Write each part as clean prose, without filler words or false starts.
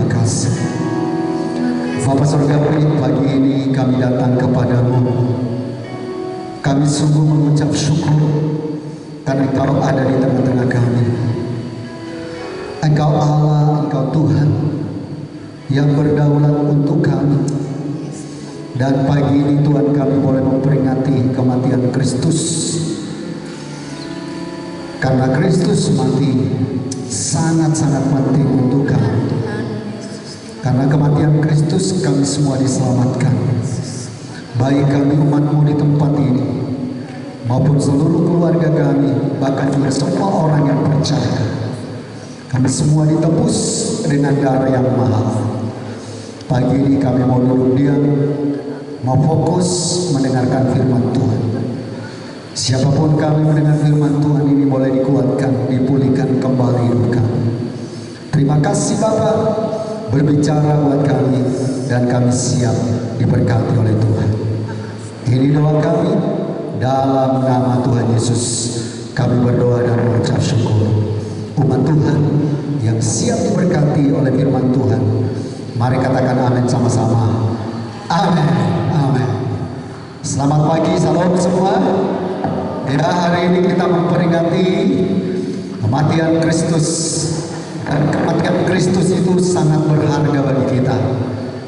kasih. Bapa Surgawi, pagi ini kami datang kepadamu. Kami sungguh mengucap syukur karena Engkau ada di tengah-tengah kami. Engkau Allah, Engkau Tuhan yang berdaulat untuk kami. Dan pagi ini Tuhan, kami boleh memperingati kematian Kristus. Karena Kristus mati sangat-sangat penting untuk kami. Karena kematian Kristus kami semua diselamatkan. Baik kami umat-Mu di tempat ini maupun seluruh keluarga kami, bahkan juga semua orang yang percaya. Kami semua ditebus dengan darah yang mahal. Pagi ini kami mau duduk diam, mau fokus mendengarkan firman Tuhan. Siapapun kami mendengar firman Tuhan ini boleh dikuatkan, dipulihkan kembali hidup kami. Terima kasih Bapak, berbicara buat kami dan kami siap diberkati oleh Tuhan. Ini doa kami dalam nama Tuhan Yesus. Kami berdoa dan mengucap syukur. Umat Tuhan yang siap diberkati oleh firman Tuhan, mari katakan amin sama-sama. Amin, amin. Selamat pagi, salam semua. Ya, hari ini kita memperingati kematian Kristus. Dan kematian Kristus itu sangat berharga bagi kita.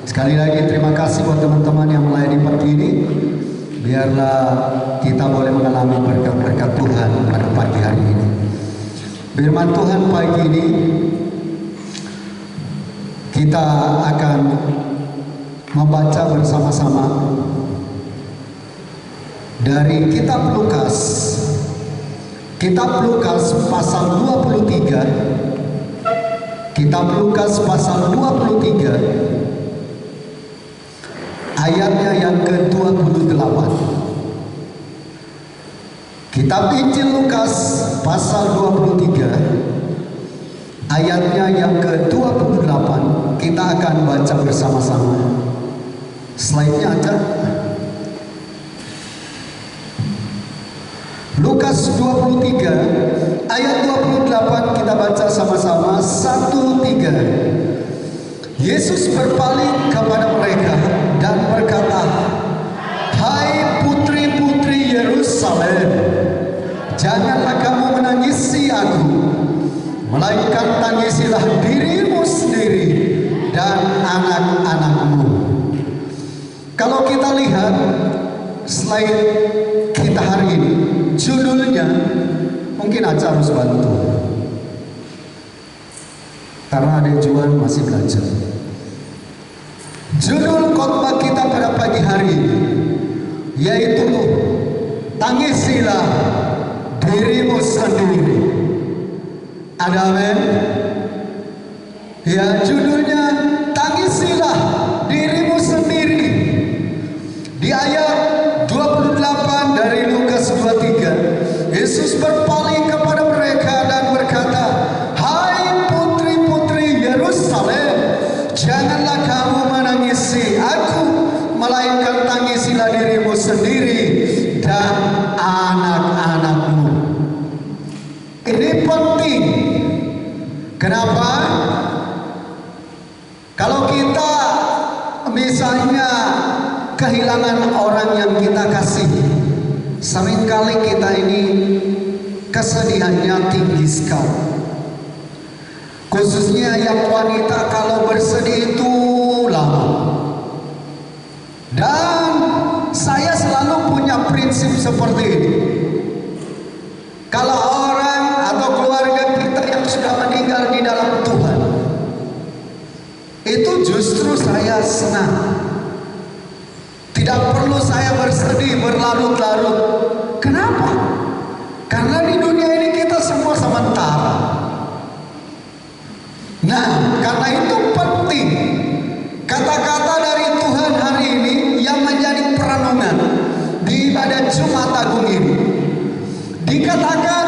Sekali lagi terima kasih buat teman-teman yang melayani pagi ini. Biarlah kita boleh mengalami berkat-berkat Tuhan pada pagi hari ini. Firman Tuhan pagi ini kita akan membaca bersama-sama dari kitab Lukas. Kitab Lukas pasal 23. Kitab Lukas pasal 23 ayatnya yang ke-28. Kitab Injil Lukas pasal 23 ayatnya yang ke-28 kita akan baca bersama-sama. Slide-nya ada. Lukas 23 ayat 28 kita baca sama-sama. 1-3. Yesus berpaling kepada mereka dan berkata, "Hai putri-putri Yerusalem, janganlah kamu menangisi aku, melainkan tangisilah dirimu sendiri dan anak-anakmu." Kalau kita lihat slide kita hari ini, judulnya mungkin Aca harus bantu karena ada Juan masih belajar. Judul khotbah kita pada pagi hari ini yaitu tangisilah dirimu sendiri. Ada amin? Ya, judulnya tangisilah dirimu sendiri. Di ayat 28 dari Lukas 23, Yesus berpaling kepada mereka dan berkata, "Hai putri-putri Yerusalem, janganlah kamu menangisi aku, melainkan tangisilah dirimu sendiri dan anak-anakmu." Ini penting. Kenapa? Kalau kita misalnya kehilangan orang yang kita kasih, seringkali kita ini kesedihannya tinggi sekali. Khususnya yang wanita kalau bersedih itu lama. Dan saya selalu punya prinsip seperti ini. Kalau orang atau keluarga kita yang sudah meninggal di dalam Tuhan, itu justru saya senang. Tidak perlu saya bersedih berlarut-larut. Kenapa? Karena di dunia ini kita semua sementara. Nah, karena itu penting kata-kata dari Tuhan hari ini yang menjadi perenungan di ibadah Jumat Agung ini. Dikatakan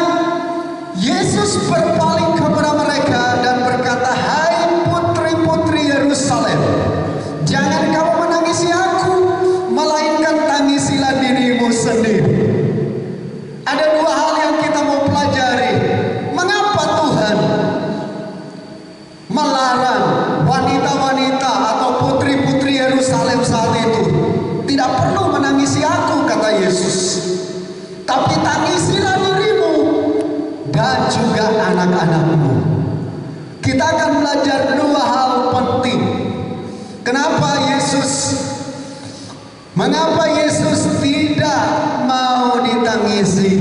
Yesus berpaling kepada mereka dan berkata, "Hai putri-putri Yerusalem, jangan kamu menangisi aku, melainkan tangisilah dirimu sendiri." Ada dua hal yang kita mau pelajari. Mengapa Tuhan melarang wanita dan juga anak-anakmu. Kita akan belajar dua hal penting. Mengapa Yesus tidak mau ditangisi?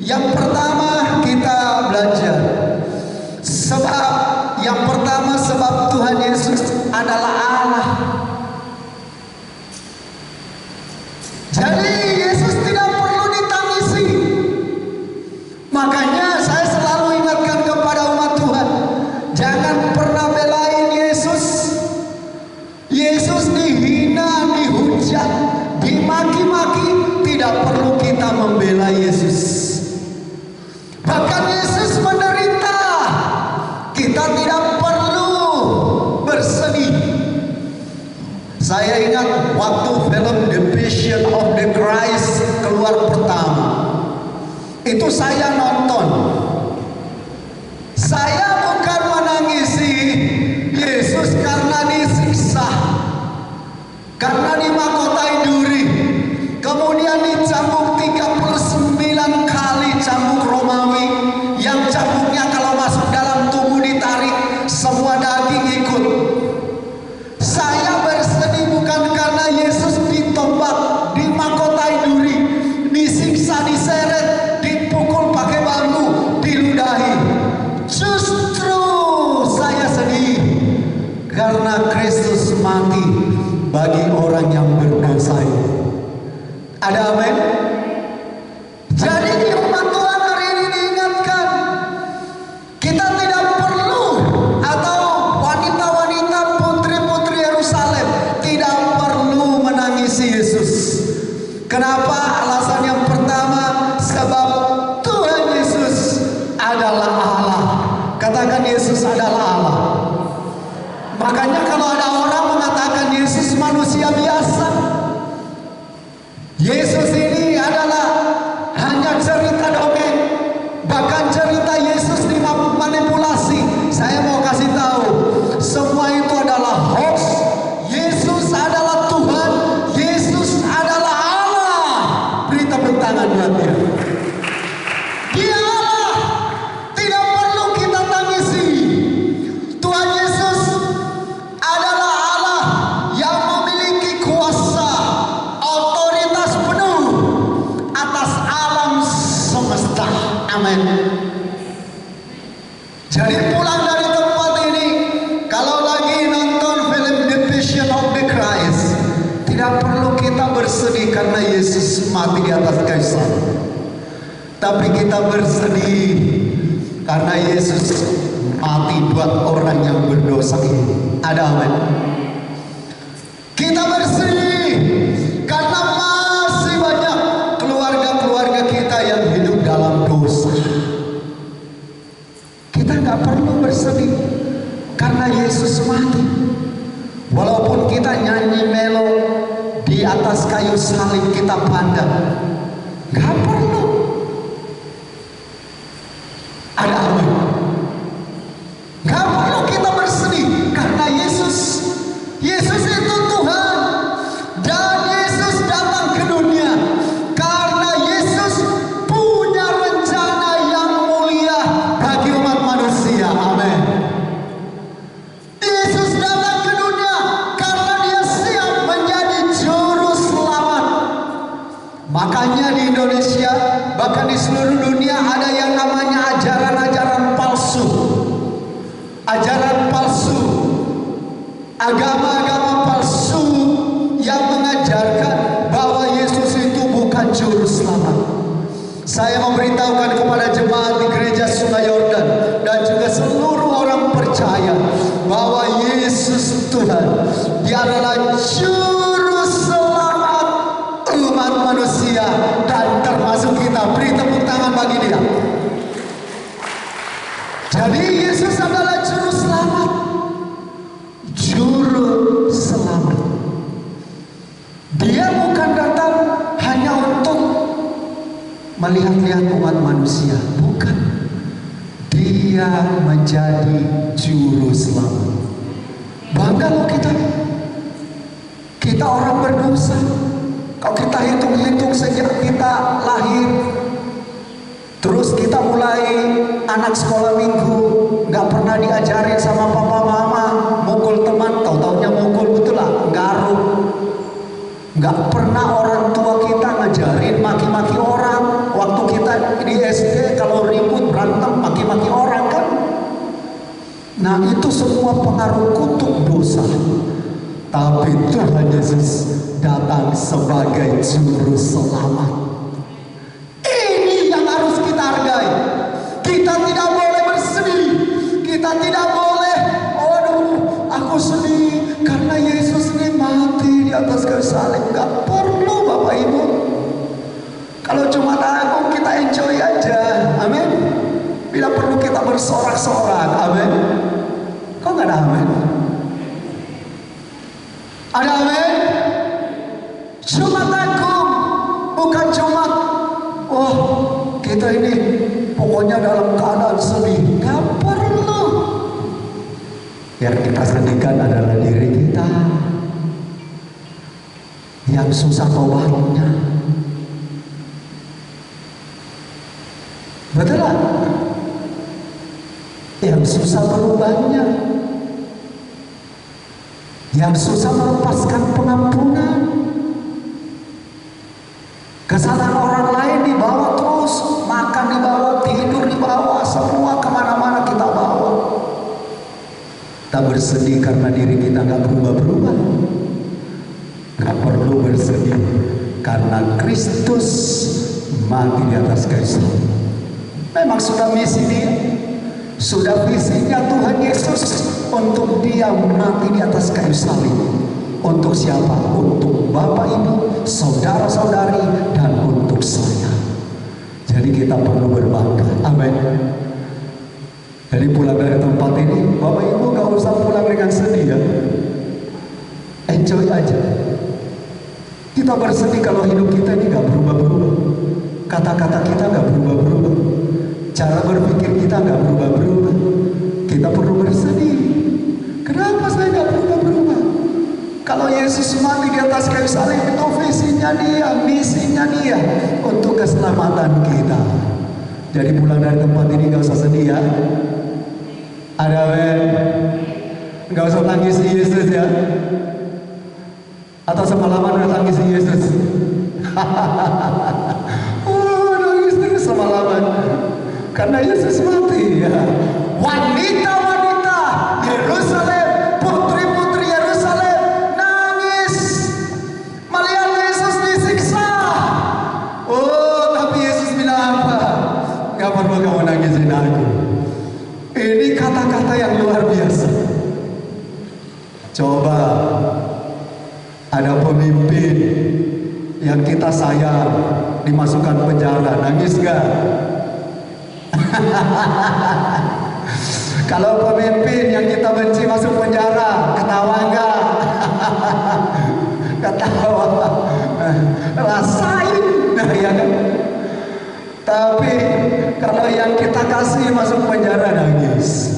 Yang pertama kita belajar sebab Tuhan Yesus adalah Allah. Jadi Yesus tidak perlu ditangisi. Makanya saya selalu ingatkan kepada umat Tuhan, jangan pernah belain Yesus. Yesus dihina, dihujat, dimaki-maki, tidak perlu kita membela Yesus. Bahkan Yesus menderita, kita tidak perlu bersedih. Saya ingat waktu film The Passion of the Christ keluar pertama, itu saya nonton. Saya bukan menangisi Yesus karena disiksa, karena dimahkotai duri, kemudian dicambuk 39 kali cambuk Romawi, yang cambuknya kalau masuk dalam tubuh ditarik, semua daging ikut. Saya bersedih bukan karena Yesus ditombak, dimahkotai duri, disiksa, diseret, dipukul pakai bambu, diludahi. Justru saya sedih karena Kristus mati bagi orang yang berdosa. Ada amin? Jadi umat Tuhan hari ini diingatkan, kita tidak perlu, atau wanita-wanita putri-putri Yerusalem tidak perlu menangisi Yesus. Kenapa? Alasan yang pertama, sebab Tuhan Yesus adalah Allah. Katakan Yesus adalah Allah. Makanya kalau ada orang mengatakan Yesus manusia biasa, Yesus ini adalah hanya cerita dongeng, bahkan cerita Yesus dimanipulasi, saya mau kasih tahu, semua itu adalah hoax. Yesus adalah Tuhan, Yesus adalah Allah. Beri tepuk tangan buat Dia. Dia Allah, tidak perlu kita tangisi. Tuhan Yesus adalah Allah yang memiliki kuasa, otoritas penuh atas alam semesta. Amin. Jadi pulang dari tempat ini, kalau lagi nonton film The Passion of the Christ, tidak perlu kita bersedih karena Yesus mati di atas kayu salib, tapi kita bersedih karena Yesus mati buat orang yang berdosa ini. Ada amin? Kita bersedih karena masih banyak keluarga-keluarga kita yang hidup dalam dosa. Kita nggak perlu bersedih karena Yesus mati. Walaupun kita nyanyi melo di atas kayu salib, kita pandang, nggak perlu. Ada amin? Nggak perlu kita bersedih karena Yesus itu Tuhan, dan Yesus datang ke dunia karena Yesus punya rencana yang mulia bagi umat manusia. Amin. Yesus datang ke dunia karena Dia siap menjadi juru selamat. Makanya di Indonesia, bahkan di seluruh dunia, ada yang namanya ajaran-ajaran palsu. Ajaran palsu, agama-agama palsu yang mengajarkan bahwa Yesus itu bukan juru selamat. Saya memberitahukan kepada jemaat di gereja Sungai Yordan dan juga seluruh orang percaya bahwa Yesus Tuhan, Dia adalah juru selamat umat manusia, dan termasuk kita. Beri tepuk tangan bagi Dia. Jadi Yesus adalah juru selamat. Juru selamat. Dia bukan datang hanya untuk melihat-lihat umat manusia, bukan. Dia menjadi juru selamat. Bangga loh kita. Kita orang berdosa. Kalau kita hitung-hitung sejak kita lahir, terus Terus kita mulai anak sekolah minggu, nggak pernah diajarin sama papa mama mukul teman, tahu-taunya mukul, betul lah, garuk. Nggak pernah orang tua kita ngajarin maki-maki orang. Waktu kita di SD kalau ribut berantem maki-maki orang kan. Nah itu semua pengaruh kutuk dosa. Tapi Tuhan Yesus datang sebagai juru selamat. Ini yang harus kita hargai. Kita tidak boleh bersedih. Kita tidak boleh, aduh aku sedih karena Yesus ini mati di atas kayu salib. Gak perlu Bapak Ibu. Kalau cuma aku kita enjoy aja. Amin. Bila perlu kita bersorak-sorak. Amin. Kok gak ada amin? Ada amin? Cuma takut, bukan cuma oh kita ini pokoknya dalam keadaan sedih. Gak perlu. Yang kita sedihkan adalah diri kita yang susah tobatnya. Betul lah? Yang susah berubahnya, yang susah melepaskan pengampunan. Kesalahan orang lain dibawa terus, makan dibawa, tidur dibawa, semua kemana-mana kita bawa. Kita bersedih karena diri kita gak berubah-berubah. Gak perlu bersedih karena Kristus mati di atas kayu salib. Memang sudah misi dia, sudah visinya Tuhan Yesus untuk dia mati di atas kayu salib. Untuk siapa? Untuk Bapak Ibu, saudara-saudari, dan untuk saya. Jadi kita perlu berbangga. Amin. Jadi pulang dari tempat ini, Bapak Ibu gak usah pulang dengan sedih ya. Enjoy aja. Kita bersedih kalau hidup kita ini gak berubah-berubah. Kata-kata kita gak berubah-berubah. Cara berpikir kita gak berubah-berubah. Kita perlu bersedih. Kenapa saya gak berubah-berubah? Kalau Yesus mati di atas kayu salib itu visinya dia, misinya dia untuk keselamatan kita. Jadi pulang dari tempat ini gak usah sedih ya. Ada men? Gak usah tangis Yesus ya. Atau semalaman udah tangis Yesus. Oh, nangis terus semalaman karena Yesus mati ya. Wanita-wanita Yerusalem, putri-putri Yerusalem nangis melihat Yesus disiksa. Oh, tapi Yesus bilang apa? Gak perlu kamu nangisin aku. Ini kata-kata yang luar biasa. Coba ada pemimpin yang kita sayang dimasukkan penjara, nangis gak? Kalau pemimpin yang kita benci masuk penjara, ketawa gak? Ketawa, rasain, nah ya kan? Tapi kalau yang kita kasih masuk penjara, nangis.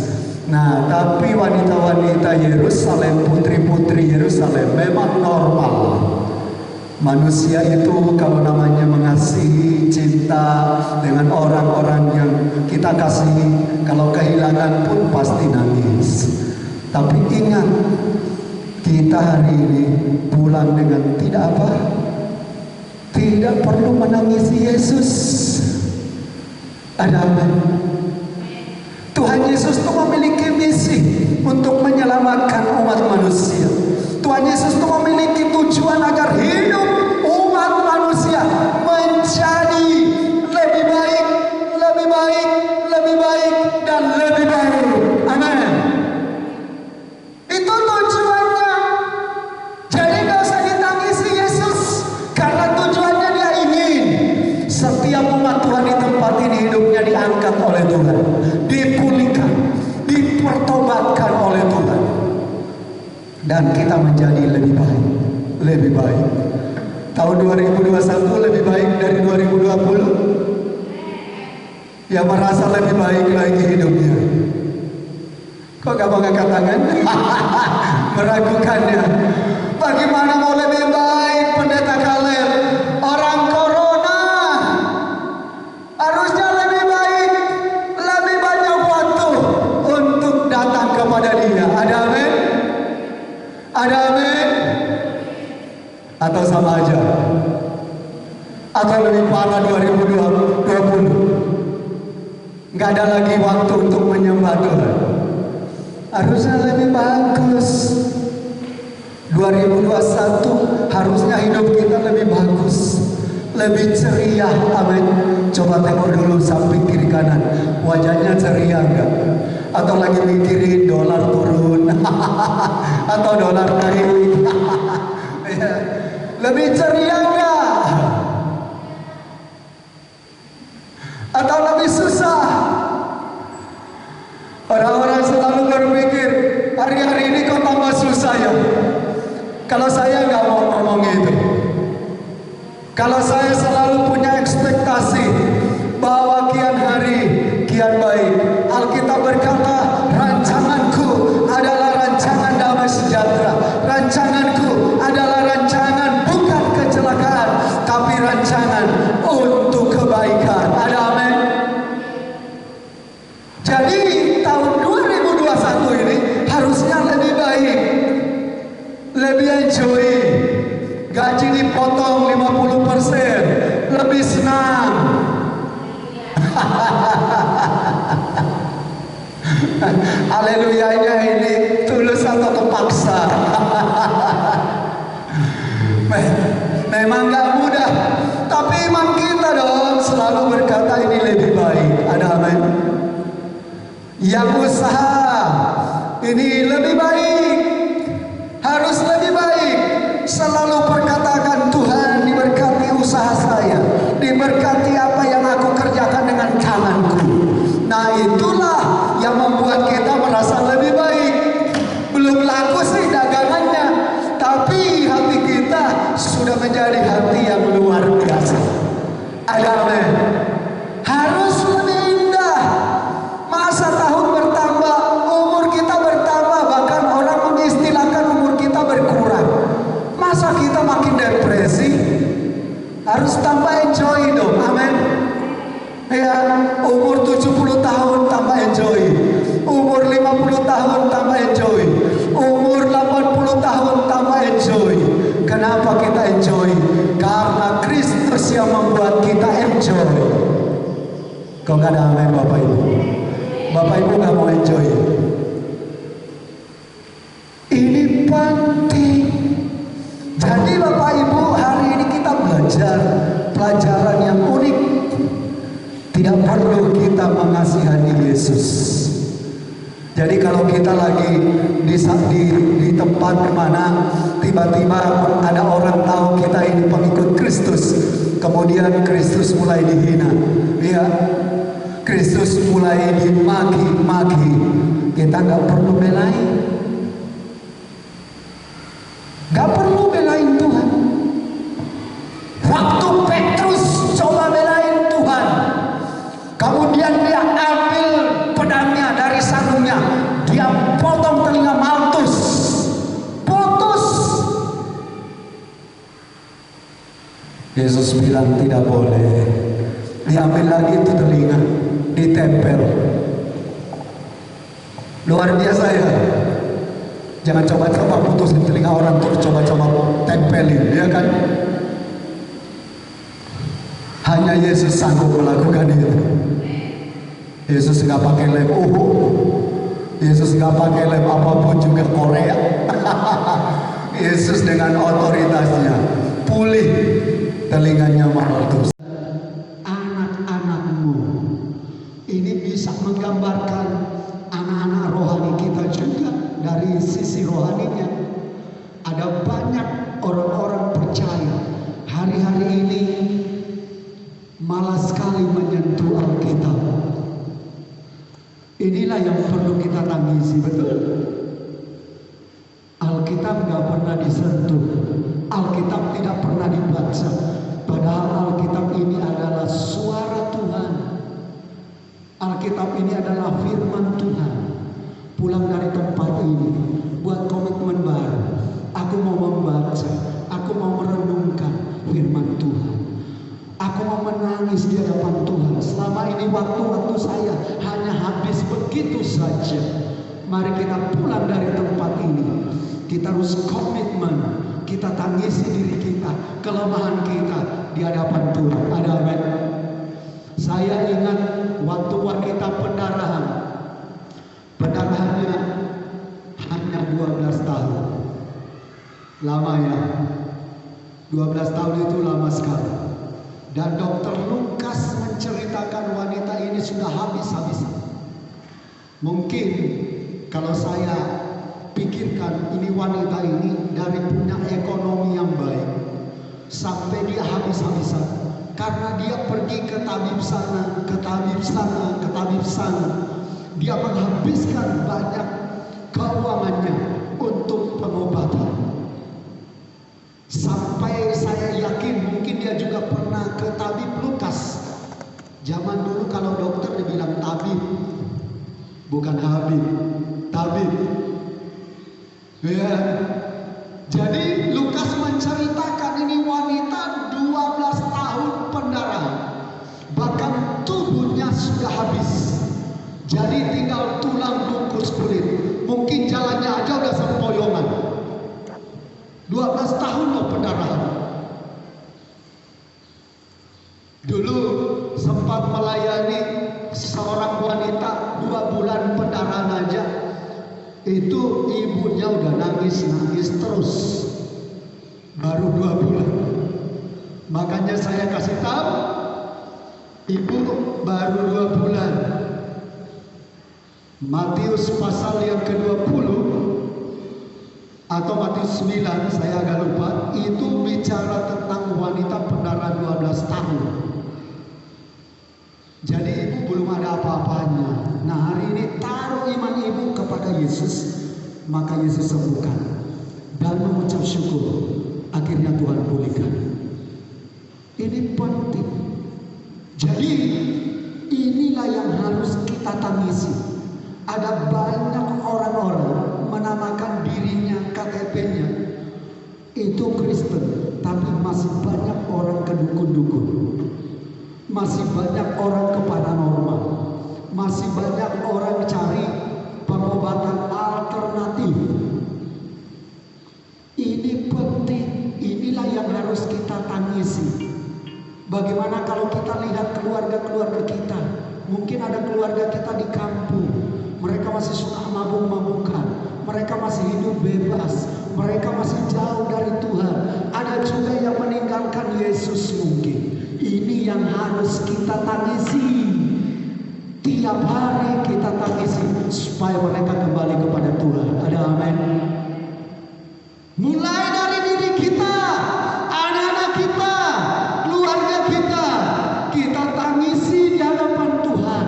Nah, tapi wanita-wanita Yerusalem, putri-putri Yerusalem memang normal. Manusia itu kalau namanya mengasihi, cinta dengan orang-orang yang kita kasihi, kalau kehilangan pun pasti nangis. Tapi ingat, kita hari ini pulang dengan tidak apa? Tidak perlu menangisi Yesus. Ada apa? Tuhan Yesus itu memiliki misi untuk menyelamatkan umat manusia. Tuhan Yesus itu memiliki tujuan agar hidup umat manusia menjadi lebih baik, lebih baik, lebih baik, dan lebih baik. Amin. Itu tujuannya. Jadi gak usah ditangisi Yesus, karena tujuannya dia ingin setiap umat Tuhan di tempat ini hidupnya diangkat oleh Tuhan, dipulihkan, dipertobatkan oleh Tuhan, dan kita menjadi lebih baik, lebih baik. Tahun 2021 lebih baik dari 2020. Yang merasa lebih baik lagi hidupnya, kok gak mau ngangkat tangan? Meragukannya. Bagaimana mau lebih baik, Pendeta Kaleb? Orang corona harusnya lebih baik. Ada amin? Atau sama aja? Atau lebih parah 2020? Nggak ada lagi waktu untuk menyembah Tuhan. Harusnya lebih bagus. 2021 harusnya hidup kita lebih bagus, lebih ceria. Amin. Coba tengok dulu samping kiri kanan, wajahnya ceria enggak? Atau lagi mikirin dolar turun atau dolar naik? Lebih ceria enggak? Atau lebih susah? Orang-orang selalu berpikir, hari-hari ini kok tambah susah ya? Kalau saya nggak mau ngomong itu. Kalau saya selalu punya ekspektasi bahwa kian hari kian baik. Alkitab berkata, rancanganku adalah rancangan damai sejahtera. Rancanganku adalah rancangan bukan kecelakaan, tapi rancangan untuk kebaikan. Ada amin? Jadi tahun 2021 ini harusnya lebih baik, lebih enjoy. Gaji dipotong 50%, lebih senang. Haleluyanya ini tulus atau terpaksa? Memang gak mudah, tapi iman kita dong selalu berkata ini lebih baik. Ada amin? Yang usaha ini lebih baik, harus lebih baik. Selalu perkatakan, Tuhan diberkati usaha saya, diberkati apa yang aku kerjakan dengan tanganku. Nah itulah yang membuat kita merasa lebih baik. Belum laku sih dagangannya, tapi hati kita sudah menjadi hati yang luar biasa. Ada amin? Harus lebih indah. Masa tahun bertambah, umur kita bertambah, bahkan orang mengistilahkan umur kita berkurang. Masa kita makin depresi? Harus tambah enjoy dong, amin. Ya, umur 70 tahun tambah enjoy, umur 50 tahun tambah enjoy, umur 80 tahun tambah enjoy. Kenapa kita enjoy? Karena Kristus yang membuat kita enjoy. Kok gak ada amin Bapak Ibu? Bapak Ibu gak mau enjoy? Ini penting. Jadi Bapak Ibu, hari ini kita belajar pelajaran yang unik. Tidak perlu kita mengasihani Yesus. Jadi kalau kita lagi di tempat mana tiba-tiba ada orang tahu kita ini pengikut Kristus, kemudian Kristus mulai dihina, ya, Kristus mulai dimaki-maki, kita nggak perlu belain. Gak perlu belain Tuhan. Waktu Petrus coba belain Tuhan, kemudian dia ambil pedangnya dari sarungnya, dia potong telinga Malkus, putus. Yesus bilang tidak boleh. Diambil lagi itu telinga, ditempel. Luar biasa ya. Jangan coba-coba putusin telinga orang terus coba-coba tempelin, ya kan? Hanya Yesus sanggup melakukan itu. Yesus nggak pakai lem Yesus nggak pakai lem apapun juga Korea. Yesus dengan otoritasnya pulih telinganya Malkus. Anak-anakmu ini bisa menggambarkan anak-anak rohani kita juga. Dari sisi rohaninya ada banyak orang-orang percaya hari-hari ini malas sekali menyentuh Alkitab. Inilah yang perlu kita tangisi, betul? Alkitab nggak pernah disentuh, Alkitab tidak pernah dibaca, padahal Alkitab ini adalah suara Tuhan. Alkitab ini adalah firman Tuhan. Pulang dari tempat ini, buat komitmen baru. Aku mau membaca, aku mau merenungkan firman Tuhan. Aku mau menangis di hadapan Tuhan. Selama ini waktu-waktu saya hanya habis begitu saja. Mari kita pulang dari tempat ini, kita Kita harus komitmen. Kita tangisi diri kita, kelemahan kita di hadapan Tuhan. Ada amin. Saya ingat waktu wanita pendarahan. Pendarahannya hanya 12 tahun. Lama ya. 12 tahun itu lama sekali. Dan dokter Lukas menceritakan wanita ini sudah habis-habisan. Mungkin kalau saya pikirkan, ini wanita ini dari punya ekonomi yang baik sampai dia habis-habisan karena dia pergi ke tabib sana, ke tabib sana, ke tabib sana. Dia menghabiskan banyak keuangannya untuk pengobatan. Sampai saya yakin mungkin dia juga pernah ke tabib Lukas. Zaman dulu kalau dokter dibilang tabib, bukan habib, tabib. Ya. Jadi Lukas menceritakan ini wanita 12 tahun pendarahan. Bahkan tubuhnya sudah habis. Jadi tinggal tulang bungkus kulit. Mungkin jalannya aja udah sempoyongan. 12 tahun loh pendarahan. Dulu sempat melayani seorang wanita 2 bulan pendarahan aja. Itu ibunya udah nangis-nangis terus. Baru 2 bulan. Makanya saya kasih tahu, ibu baru 2 bulan. Matius pasal yang ke-20 atau Matius 9, saya agak lupa, itu bicara tentang wanita pendarahan 12 tahun. Jadi ibu belum ada apa-apanya. Nah, hari ini taruh iman ibu kepada Yesus, maka Yesus sembuhkan dan mengucap syukur. Akhirnya Tuhan pulihkan. Ini penting. Jadi inilah yang harus kita tangisi. Ada banyak orang-orang menamakan dirinya, KTP-nya itu Kristen, tapi masih banyak orang ke dukun-dukun. Masih banyak orang ke paranormal. Masih banyak orang cari pengobatan alternatif. Ini penting. Inilah yang harus kita tangisi. Bagaimana kalau kita lihat keluarga-keluarga kita? Mungkin ada keluarga kita di kampung. Mereka masih suka mabuk-mabukan. Mereka masih hidup bebas. Mereka masih jauh dari Tuhan. Ada juga yang meninggalkan Yesus mungkin. Ini yang harus kita tangisi. Tiap hari kita tangisi supaya mereka kembali kepada Tuhan. Ada amin. Mulai dari diri kita, anak-anak kita, keluarga kita tangisi di hadapan Tuhan.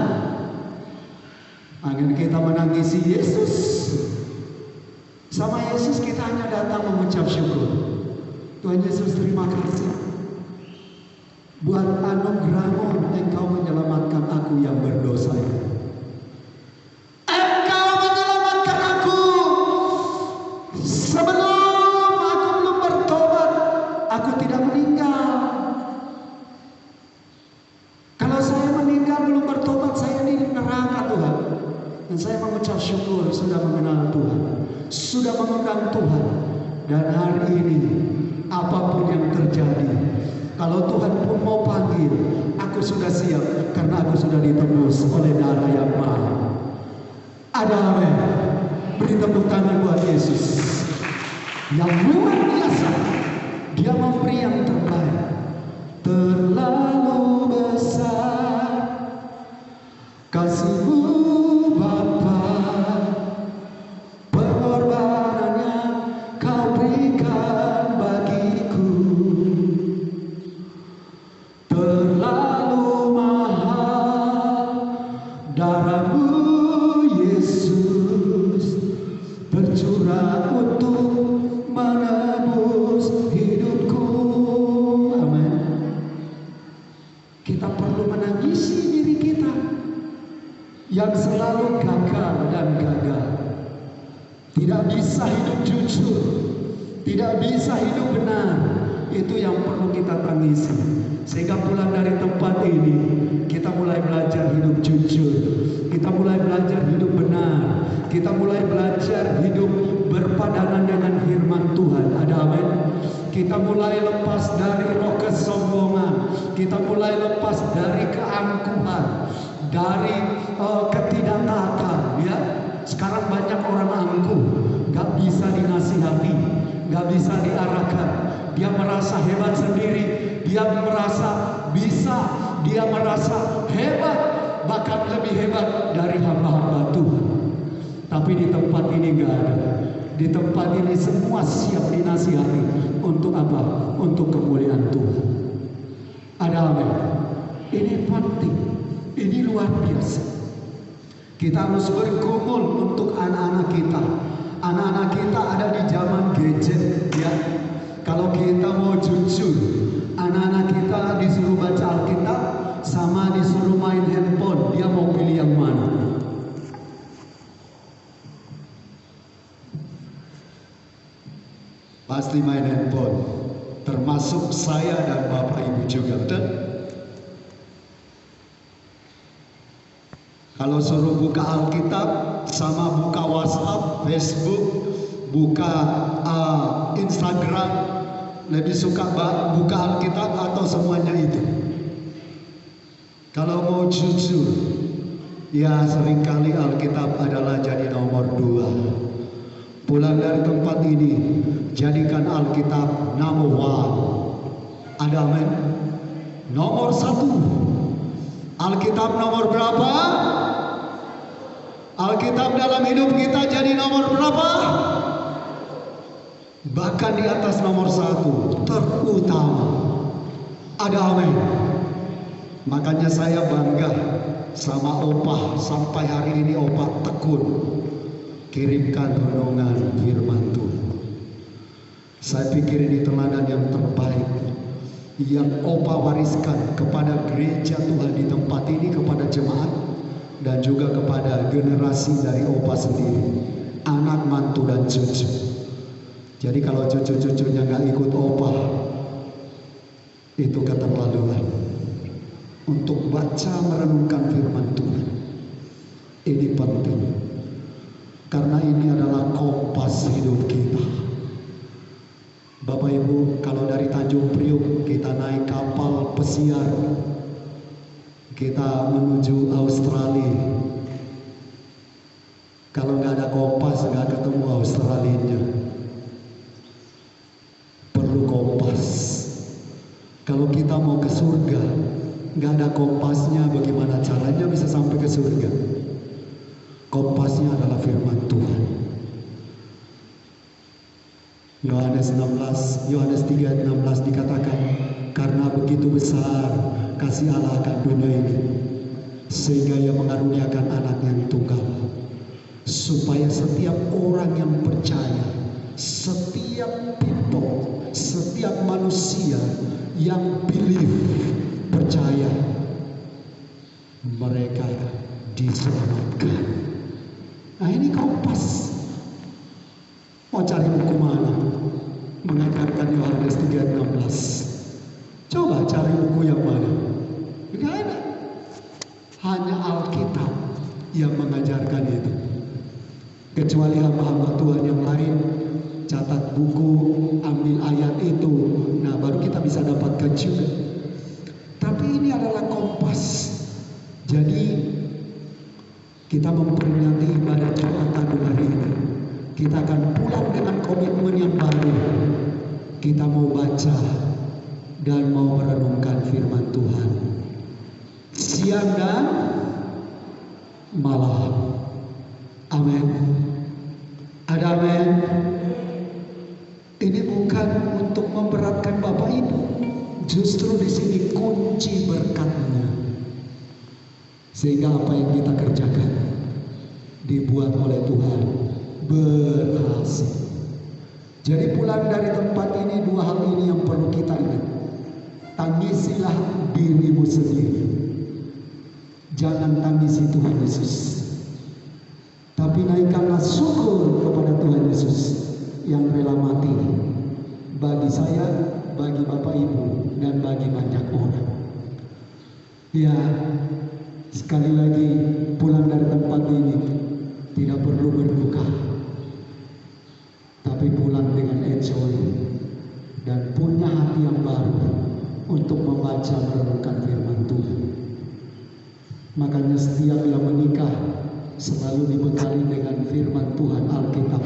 Agar kita menangisi Yesus. Sama Yesus kita hanya datang mengucap syukur. Tuhan Yesus, terima kasih buat anugerah-Mu, Engkau menyelamatkan aku yang berdosa. Engkau menyelamatkan aku sebelum aku belum bertobat. Aku tidak meninggal. Kalau saya meninggal belum bertobat, saya di neraka, Tuhan. Dan saya mengucap syukur sudah mengenal Tuhan, sudah mengundang Tuhan. Dan hari ini apapun yang terjadi, kalau Tuhan pun mau panggil, aku sudah siap karena aku sudah ditebus oleh darah yang mahal. Ada amin. Beri tepuk tangan buat Yesus yang luar biasa. Dia memberi yang terbaik. Terlalu besar kasih-Mu Bapa, pengorbanan yang Kau berikan bagiku. Terlalu mahal darah-Mu Yesus tercurah untuk menebus hidupku. Amin. Kita perlu menangisi diri kita yang selalu gagal dan gagal. Tidak bisa hidup jujur, tidak bisa hidup benar. Itu yang perlu kita tangisi. Sehingga pulang dari tempat ini, kita mulai belajar hidup jujur. Kita mulai belajar hidup benar. Kita mulai belajar hidup berpadanan dengan firman Kita mulai lepas dari roh kesombongan. Kita mulai lepas dari keangkuhan, dari ketidaktaataan. Ya, sekarang banyak orang angkuh, gak bisa dinasihati, gak bisa diarahkan. Dia merasa hebat sendiri, dia merasa bisa, dia merasa hebat, bahkan lebih hebat dari hamba-hamba Tuhan. Tapi di tempat ini gak ada. Di tempat ini semua siap dinasihati. Untuk apa? Untuk kemuliaan Tuhan. Ada amin. Ini penting. Ini luar biasa. Kita harus bergumul untuk anak-anak kita. Anak-anak kita ada di zaman gadget, ya. Kalau kita mau jujur, anak-anak kita disuruh baca Alkitab sama disuruh main handphone, dia mau pilih yang mana? Pasti main handphone. Termasuk saya dan Bapak Ibu juga, betul? Kalau suruh buka Alkitab sama buka WhatsApp, Facebook, buka Instagram, lebih suka buka Alkitab atau semuanya itu? Kalau mau jujur, ya seringkali Alkitab adalah jadi nomor 2. Pulang dari tempat ini, jadikan Alkitab number 1. Ada amin? Nomor 1. Alkitab nomor berapa? Alkitab dalam hidup kita jadi nomor berapa? Bahkan di atas nomor 1, terutama. Ada amin? Makanya saya bangga sama Opah. Sampai hari ini Opah tekun kirimkan renungan firman Tuhan. Saya pikir ini teladan yang terbaik yang Opah wariskan kepada gereja Tuhan di tempat ini, kepada jemaat, dan juga kepada generasi dari Opah sendiri, anak, mantu, dan cucu. Jadi kalau cucu-cucunya nggak ikut Opah, itu keterlaluan. Untuk baca merenungkan firman Tuhan ini penting, karena ini adalah kompas hidup kita. Bapak Ibu, kalau dari Tanjung Priok kita naik kapal pesiar, kita menuju Australia. Kalau nggak ada kompas, nggak ketemu Australianya. Perlu kompas. Kalau kita mau ke surga, nggak ada kompasnya, bagaimana caranya bisa sampai ke surga? Kompasnya adalah firman Tuhan. Yohanes 3:16 dikatakan, karena begitu besar kasih Allah akan dunia ini, sehingga Ia mengaruniakan anak yang tunggal, supaya setiap orang yang percaya, setiap people, setiap manusia yang believe, percaya, mereka diselamatkan. Nah, ini kompas. Mau cari buku mana? Mengajarkan Yohanes 3:16. Coba cari buku yang mana? Tidak ada. Hanya Alkitab yang mengajarkan itu. Kecuali hamba-hamba Tuhan yang lain catat buku, ambil ayat itu, nah baru kita bisa dapatkan juga. Tapi ini adalah kompas. Jadi kita memperingati ibadah Jumat Agung hari ini. Kita akan pulang dengan komitmen yang baru. Kita mau baca dan mau merenungkan firman Tuhan siang dan malam. Amin. Ada amin. Ini bukan untuk memberatkan Bapak Ibu. Justru di sini kunci berkatnya. Sehingga apa yang kita kerjakan dibuat oleh Tuhan berhasil. Jadi pulang dari tempat ini, 2 hal ini yang perlu kita ingat. Tangisilah dirimu sendiri. Jangan tangisi Tuhan Yesus. Tapi naikkanlah syukur kepada Tuhan Yesus yang rela mati bagi saya, bagi Bapak Ibu, dan bagi banyak orang. Ya, sekali lagi pulang dari tempat ini tidak perlu berduka, tapi pulang dengan enjoy, dan punya hati yang baru untuk membaca merenungkan firman Tuhan. Makanya setiap yang menikah selalu dibekali dengan firman Tuhan Alkitab.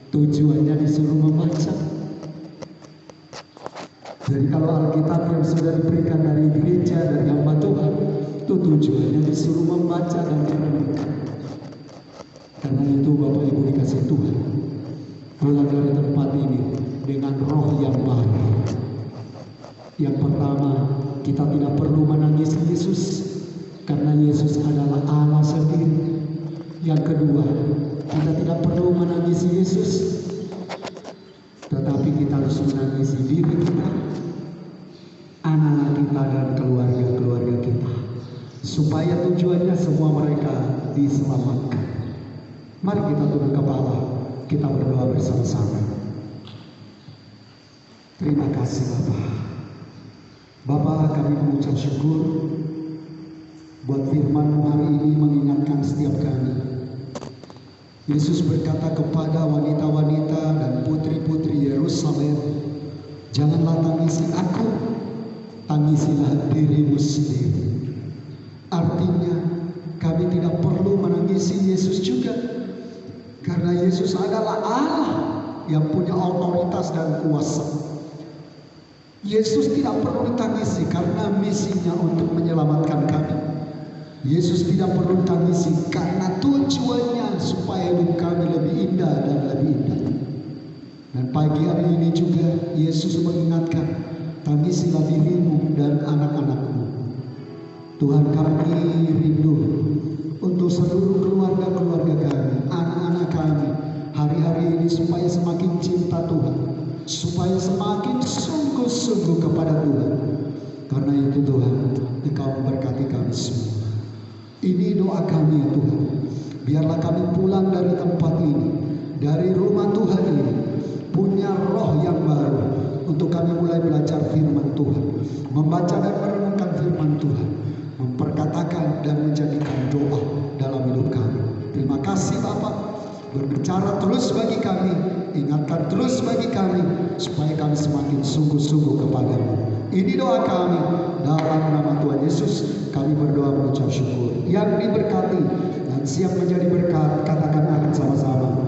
Tujuannya disuruh membaca. Jadi kalau Alkitab yang sudah diberikan dari gereja, dari hamba Tuhan, itu tujuannya disuruh membaca dan merenungkan. Karena itu Bapak Ibu dikasih Tuhan, pulang dari tempat ini dengan roh yang baru. Yang pertama, kita tidak perlu menangisi Yesus, karena Yesus adalah Allah sendiri. Yang kedua, kita tidak perlu menangisi Yesus, tetapi kita harus menangisi diri kita, anak-anak kita, dan keluarga-keluarga kita, supaya tujuannya semua mereka diselamatkan. Mari kita tunduk kepala, kita berdoa bersama-sama. Terima kasih Bapa, kami mengucap syukur buat firman hari ini mengingatkan setiap kami. Yesus berkata kepada wanita-wanita dan putri-putri Yerusalem, janganlah tangisi aku, tangisilah dirimu sendiri. Artinya kami tidak perlu menangisi Yesus juga, karena Yesus adalah Allah yang punya otoritas dan kuasa. Yesus tidak perlu ditangisi karena misinya untuk menyelamatkan kami. Yesus tidak perlu ditangisi karena tujuannya supaya hidup kami lebih indah dan lebih indah. Dan pagi hari ini juga Yesus mengingatkan, tangisilah dirimu dan anak-anakmu. Tuhan, kami rindu untuk seluruh keluarga-keluarga kami, anak-anak kami, hari-hari ini supaya semakin cinta Tuhan, supaya semakin sungguh-sungguh kepada Tuhan. Karena itu Tuhan, Engkau memberkati kami semua. Ini doa kami ya Tuhan. Biarlah kami pulang dari tempat ini, dari rumah Tuhan ini, punya roh yang baru untuk kami mulai belajar firman Tuhan, membaca dan merenungkan firman Tuhan, memperkatakan dan menjadikan doa dalam hidup kami. Terima kasih Bapak, berbicara terus bagi kami, ingatkan terus bagi kami, supaya kami semakin sungguh-sungguh kepadamu. Ini doa kami, dalam nama Tuhan Yesus kami berdoa mengucap syukur. Yang diberkati dan siap menjadi berkat, katakan amin sama-sama.